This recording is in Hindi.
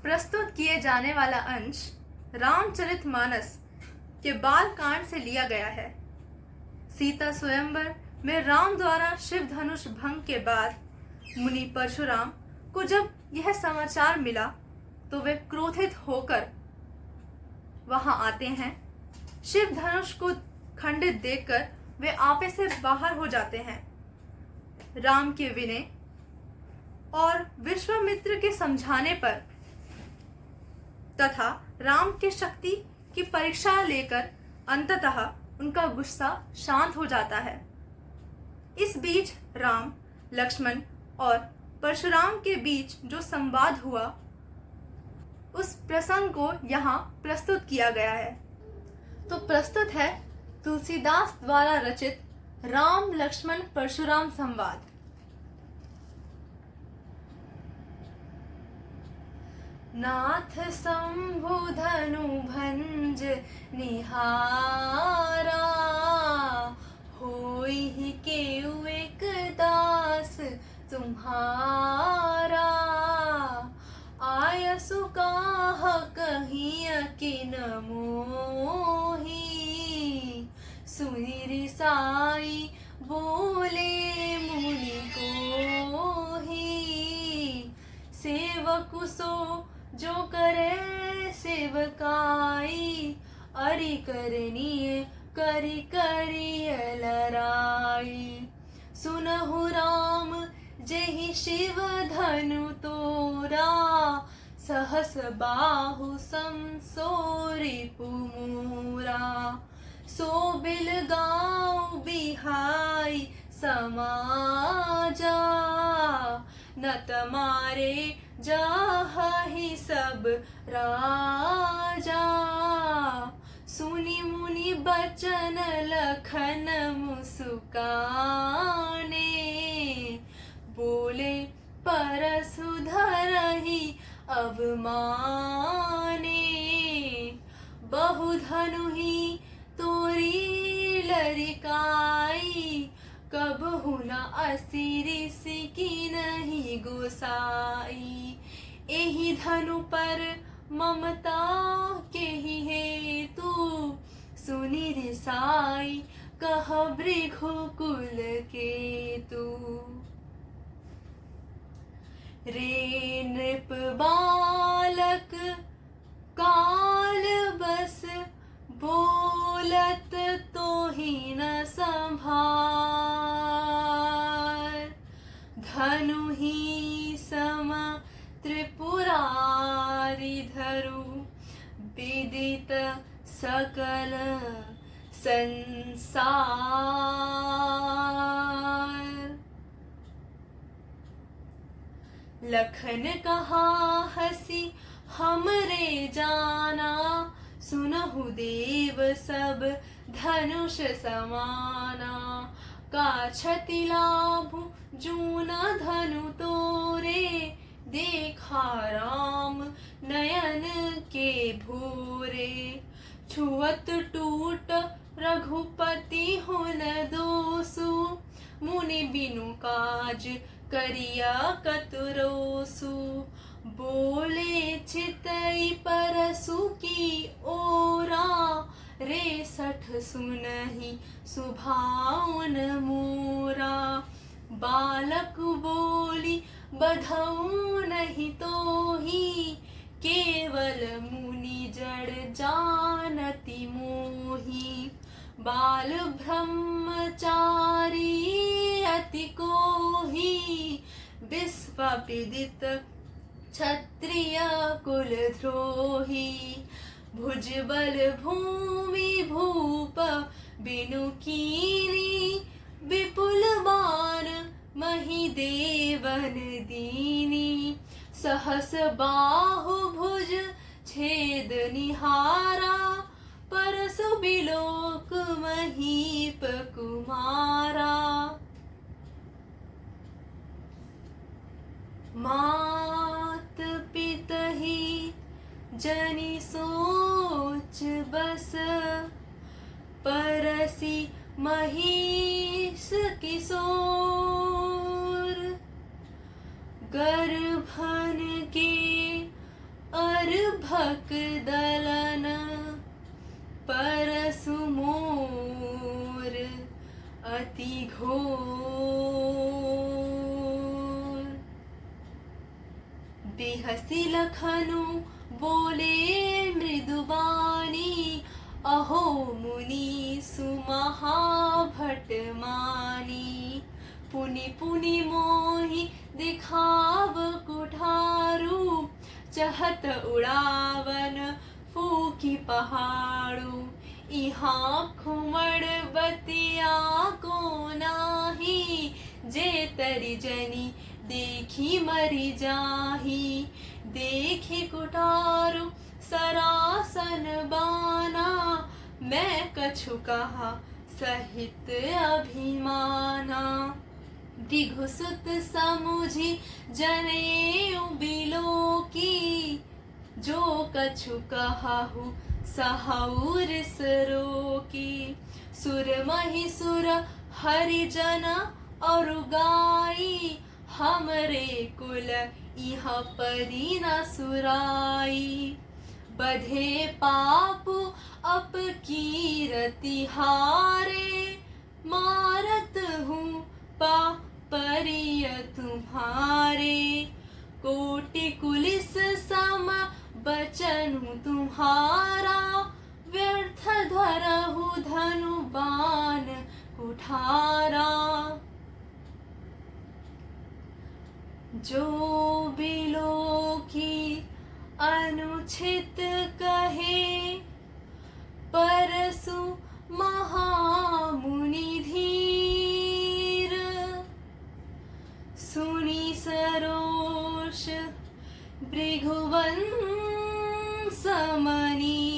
प्रस्तुत किए जाने वाला अंश रामचरितमानस के बाल कांड से लिया गया है। सीता स्वयंवर में राम द्वारा शिव धनुष भंग के बाद मुनि परशुराम को जब यह समाचार मिला तो वे क्रोधित होकर वहां आते हैं। शिव धनुष को खंडित देखकर वे आपे से बाहर हो जाते हैं। राम के विनय और विश्वामित्र के समझाने पर तथा राम के शक्ति की परीक्षा लेकर अंततः उनका गुस्सा शांत हो जाता है। इस बीच राम, लक्ष्मण और परशुराम के बीच जो संवाद हुआ उस प्रसंग को यहाँ प्रस्तुत किया गया है। तो प्रस्तुत है तुलसीदास द्वारा रचित राम लक्ष्मण परशुराम संवाद। नाथ शंभु धनु भंज निहारा, होई केउ एक दास तुम्हारा। आयसु काह कहिय किन मोही, सुनि रिसाई बोले मुनि कोही। सेवकु सो जो करे सेवकाई, अरि करनीय करि करिय लराई। सुनहु राम जेहि शिव धनु तोरा, सहस बाहु समसोरि पुमूरा। सो बिल गाँव बिहाई समाजा, नत मारे जाहि सब राजा। सुनि मुनि बचन लखन मुस्काने, बोले परसु धरहि अवमाने। बहु धनु ही तोरी लरिकाई, कबहु न असिरि सिकी नहीं गोसाई। एहि धनु पर ममता केहि हेतु, सुनि रिसाई कह भृगुकुल केतु। रे नृप बालक काल बस, बोलत तोहि न संभार। धनु ही सम त्रिपुरारि धरु, विदित सकल संसार। लखन कहा हसी हमरे जाना, सुनहु देव सब धनुष समाना। का क्षति लाभु जून धनु तोरे, देखा राम नयन के भोरे। छुअत टूट रघुपति हुन दोसु, मुनि बिनु काज करिया कतुरोसु। बोले चितई परसु की ओरा, रे सठ सुनहि सुभावन मोरा। बालक बोली बधऊ नहीं तोही, केवल मुनि जड़ जानति मोही। बाल ब्रह्मचारी अति कोही, विश्वविदित क्षत्रिय कुल द्रोही। भुजबल भूमि भूप बिनु कीनी, विपुल बाण मही देवन दीनी। सहस बाहु भुज छेद निहारा, परसु बिलोक महीप कुमारा। मात पितहि जनि सोच बस, परसी महिष किशोर। गर्भन के भक दलन परसु मोर अति घोर। बिहसी लखनु बोले मृदुबानी, अहो मुनि सुमहाभट मानी। पुनि पुनि मोहि दिखाव कुठारू, चहत उड़ावन फूकी पहाड़ू। इहाँ खुमड़ बतिया को नाही, जे तरि जनी देखी मरि जाही। देखी कुठारू सरासन बाना, मैं कछु कहा सहित अभिमाना। भृगुसुत समुझी जनेऊ बिलोकी, जो कछु कहु सहौर सरोकी। सुर महिसुर हरिजन और गाई, हमरे कुल इह परी न सुराई। बधे पाप अपकीरति हारे, मारत हूँ पापरिय तुम्हारे। कोटि कुलिस सम बचनु तुम्हारा, व्यर्थ धरहु धनु बाण कुठारा। जो बिलोकी अनुचित कहे, परसु महामुनि धीर। सुनी सरोष भृगुवंश मणि,